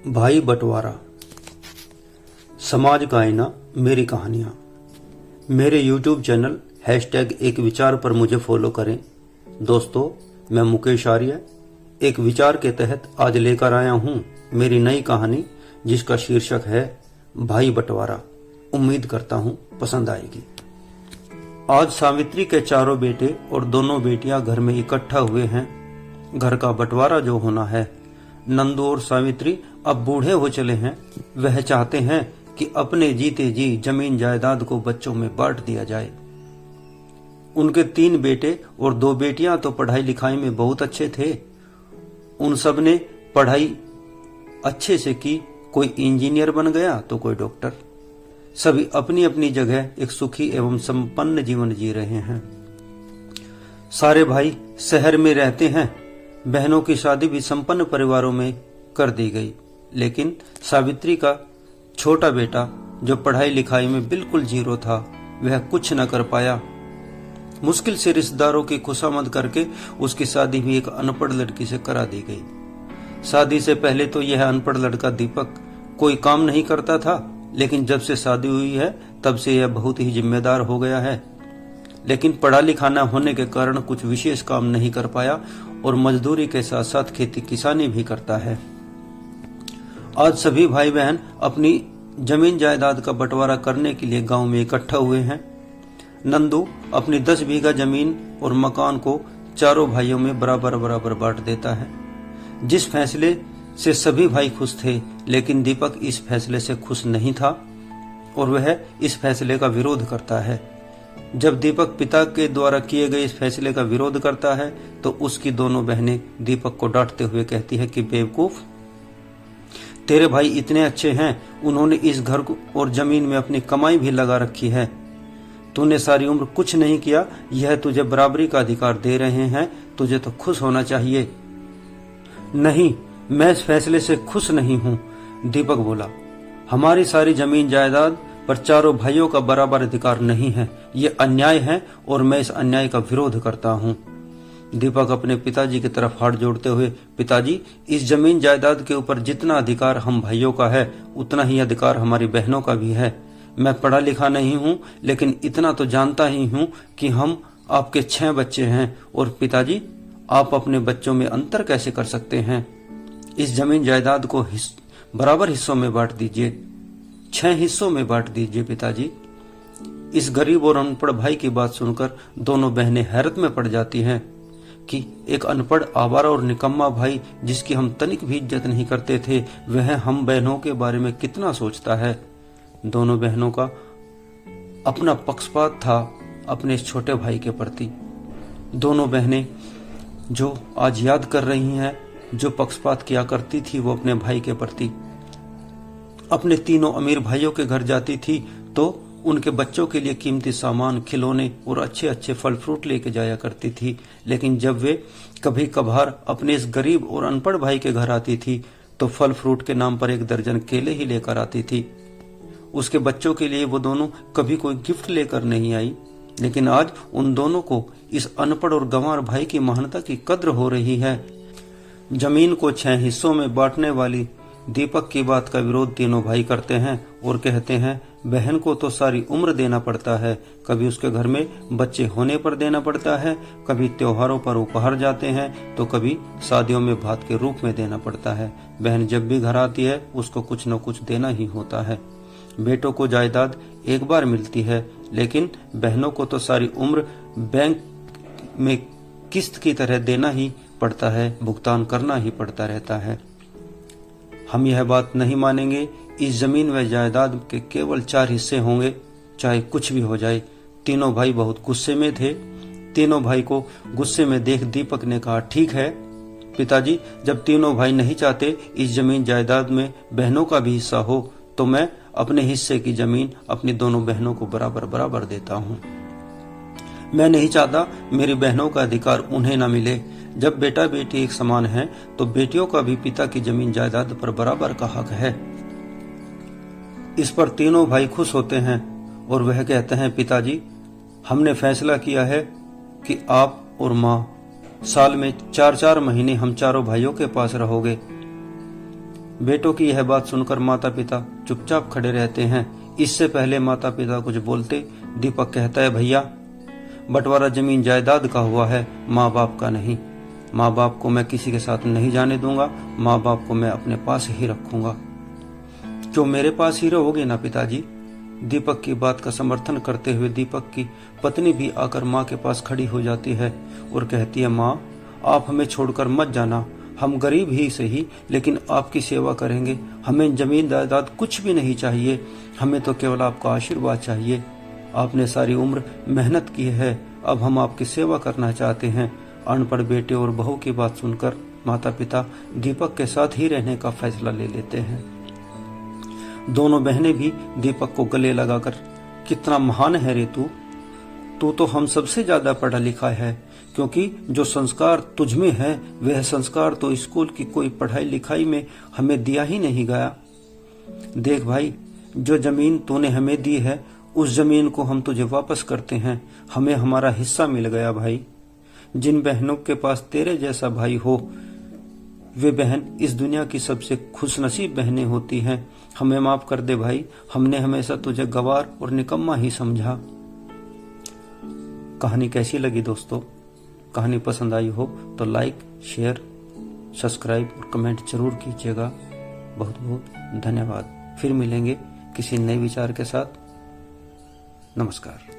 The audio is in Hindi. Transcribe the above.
भाई बंटवारा, समाज का आईना, मेरी कहानियाँ। मेरे YouTube चैनल #एक विचार पर मुझे फॉलो करें। दोस्तों, मैं मुकेश आर्य एक विचार के तहत आज लेकर आया हूँ मेरी नई कहानी, जिसका शीर्षक है भाई बंटवारा। उम्मीद करता हूँ पसंद आएगी। आज सावित्री के चारों बेटे और दोनों बेटियां घर में इकट्ठा हुए हैं। घर का बंटवारा जो होना है, नंदू और सावित्री अब बूढ़े हो चले हैं। वह चाहते हैं कि अपने जीते जी जमीन जायदाद को बच्चों में बांट दिया जाए। उनके 3 बेटे और 2 बेटियां तो पढ़ाई लिखाई में बहुत अच्छे थे। उन सब ने पढ़ाई अच्छे से की, कोई इंजीनियर बन गया तो कोई डॉक्टर। सभी अपनी अपनी जगह एक सुखी एवं संपन्न जीवन जी रहे हैं। सारे भाई शहर में रहते हैं। बहनों की शादी भी संपन्न परिवारों में कर दी गई, लेकिन सावित्री का छोटा बेटा, जो पढ़ाई लिखाई में बिल्कुल जीरो था, वह कुछ न कर पाया। मुश्किल से रिश्तेदारों की खुशामद करके उसकी शादी भी एक अनपढ़ लड़की से करा दी गई। शादी से पहले तो यह अनपढ़ लड़का दीपक कोई काम नहीं करता था, लेकिन जब से शादी हुई है तब से यह बहुत ही जिम्मेदार हो गया है। लेकिन पढ़ा लिखा न होने के कारण कुछ विशेष काम नहीं कर पाया और मजदूरी के साथ साथ खेती किसानी भी करता है। आज सभी भाई बहन अपनी जमीन जायदाद का बंटवारा करने के लिए गांव में इकट्ठा हुए हैं। नंदू अपनी 10 बीघा जमीन और मकान को चारों भाइयों में बराबर बराबर बांट देता है। जिस फैसले से सभी भाई खुश थे, लेकिन दीपक इस फैसले से खुश नहीं था और वह इस फैसले का विरोध करता है। जब दीपक पिता के द्वारा किए गए इस फैसले का विरोध करता है तो उसकी दोनों बहनें दीपक को डांटते हुए कहती है कि बेवकूफ, तेरे भाई इतने अच्छे हैं, उन्होंने इस घर और जमीन में अपनी कमाई भी लगा रखी है। तूने सारी उम्र कुछ नहीं किया, यह तुझे बराबरी का अधिकार दे रहे हैं, तुझे तो खुश होना चाहिए। नहीं, मैं इस फैसले से खुश नहीं हूँ, दीपक बोला। हमारी सारी जमीन जायदाद पर चारों भाइयों का बराबर अधिकार नहीं है। ये अन्याय है और मैं इस अन्याय का विरोध करता हूँ। दीपक अपने पिताजी की तरफ हाथ जोड़ते हुए, पिताजी, इस जमीन जायदाद के ऊपर जितना अधिकार हम भाइयों का है, उतना ही अधिकार हमारी बहनों का भी है। मैं पढ़ा लिखा नहीं हूँ, लेकिन इतना तो जानता ही हूँ कि हम आपके 6 बच्चे हैं और पिताजी, आप अपने बच्चों में अंतर कैसे कर सकते हैं? इस जमीन जायदाद को बराबर हिस्सों में बांट दीजिए, 6 हिस्सों में बांट दीजिए पिताजी। इस गरीब और अनपढ़ भाई की बात सुनकर दोनों बहनें हैरत में पड़ जाती हैं कि एक अनपढ़, आवारा और निकम्मा भाई, जिसकी हम तनिक भी इज्जत नहीं करते थे, वह हम बहनों के बारे में कितना सोचता है। दोनों बहनों का अपना पक्षपात था अपने छोटे भाई के प्रति। दोनों बहनें जो आज याद कर रही हैं, जो पक्षपात किया करती थी वो अपने भाई के प्रति। अपने तीनों अमीर भाइयों के घर जाती थी तो उनके बच्चों के लिए कीमती सामान, खिलौने और अच्छे अच्छे फल फ्रूट लेके जाया करती थी। लेकिन जब वे कभी कभार अपने इस गरीब और अनपढ़ भाई के घर आती थी तो फल फ्रूट के नाम पर 1 दर्जन केले ही लेकर आती थी। उसके बच्चों के लिए वो दोनों कभी कोई गिफ्ट लेकर नहीं आई। लेकिन आज उन दोनों को इस अनपढ़ और गंवार भाई की महानता की कद्र हो रही है। जमीन को 6 हिस्सों में बांटने वाली दीपक की बात का विरोध तीनों भाई करते हैं और कहते हैं, बहन को तो सारी उम्र देना पड़ता है। कभी उसके घर में बच्चे होने पर देना पड़ता है, कभी त्योहारों पर उपहार जाते हैं, तो कभी शादियों में भात के रूप में देना पड़ता है। बहन जब भी घर आती है उसको कुछ न कुछ देना ही होता है। बेटों को जायदाद एक बार मिलती है, लेकिन बहनों को तो सारी उम्र बैंक में किस्त की तरह देना ही पड़ता है, भुगतान करना ही पड़ता रहता है। हम यह बात नहीं मानेंगे। इस जमीन व जायदाद के केवल 4 हिस्से होंगे, चाहे कुछ भी हो जाए। तीनों भाई बहुत गुस्से में थे। तीनों भाई को गुस्से में देख दीपक ने कहा, ठीक है पिताजी, जब तीनों भाई नहीं चाहते इस जमीन जायदाद में बहनों का भी हिस्सा हो, तो मैं अपने हिस्से की जमीन अपनी दोनों बहनों को बराबर बराबर देता हूँ। मैं नहीं चाहता मेरी बहनों का अधिकार उन्हें न मिले। जब बेटा बेटी एक समान हैं, तो बेटियों का भी पिता की जमीन जायदाद पर बराबर का हक है। इस पर तीनों भाई खुश होते हैं और वह कहते हैं, पिताजी, हमने फैसला किया है कि आप और माँ साल में 4-4 महीने हम चारों भाइयों के पास रहोगे। बेटों की यह बात सुनकर माता पिता चुपचाप खड़े रहते हैं। इससे पहले माता पिता कुछ बोलते, दीपक कहता है, भैया बंटवारा जमीन जायदाद का हुआ है, माँ बाप का नहीं। माँ बाप को मैं किसी के साथ नहीं जाने दूंगा, माँ बाप को मैं अपने पास ही रखूंगा। जो मेरे पास ही रहोगे ना पिताजी। दीपक की बात का समर्थन करते हुए दीपक की पत्नी भी आकर माँ के पास खड़ी हो जाती है और कहती है, माँ आप हमें छोड़कर मत जाना, हम गरीब ही सही लेकिन आपकी सेवा करेंगे। हमें जमीन जायदाद कुछ भी नहीं चाहिए, हमें तो केवल आपका आशीर्वाद चाहिए। आपने सारी उम्र मेहनत की है, अब हम आपकी सेवा करना चाहते हैं। अनपढ़ बेटे और बहू की बात सुनकर माता पिता दीपक के साथ ही रहने का फैसला ले लेते हैं। दोनों बहनें भी दीपक को गले लगाकर, कितना महान है रे तू तो हम सबसे ज्यादा पढ़ा लिखा है, क्योंकि जो संस्कार तुझ में है वह संस्कार तो स्कूल की कोई पढ़ाई लिखाई में हमें दिया ही नहीं गया। देख भाई, जो जमीन तूने हमें दी है उस जमीन को हम तुझे वापस करते हैं, हमें हमारा हिस्सा मिल गया भाई। जिन बहनों के पास तेरे जैसा भाई हो वे बहन इस दुनिया की सबसे खुशनसीब बहनें होती हैं। हमें माफ कर दे भाई, हमने हमेशा तुझे गवार और निकम्मा ही समझा। कहानी कैसी लगी दोस्तों? कहानी पसंद आई हो तो लाइक, शेयर, सब्सक्राइब और कमेंट जरूर कीजिएगा। बहुत बहुत धन्यवाद। फिर मिलेंगे किसी नए विचार के साथ। नमस्कार।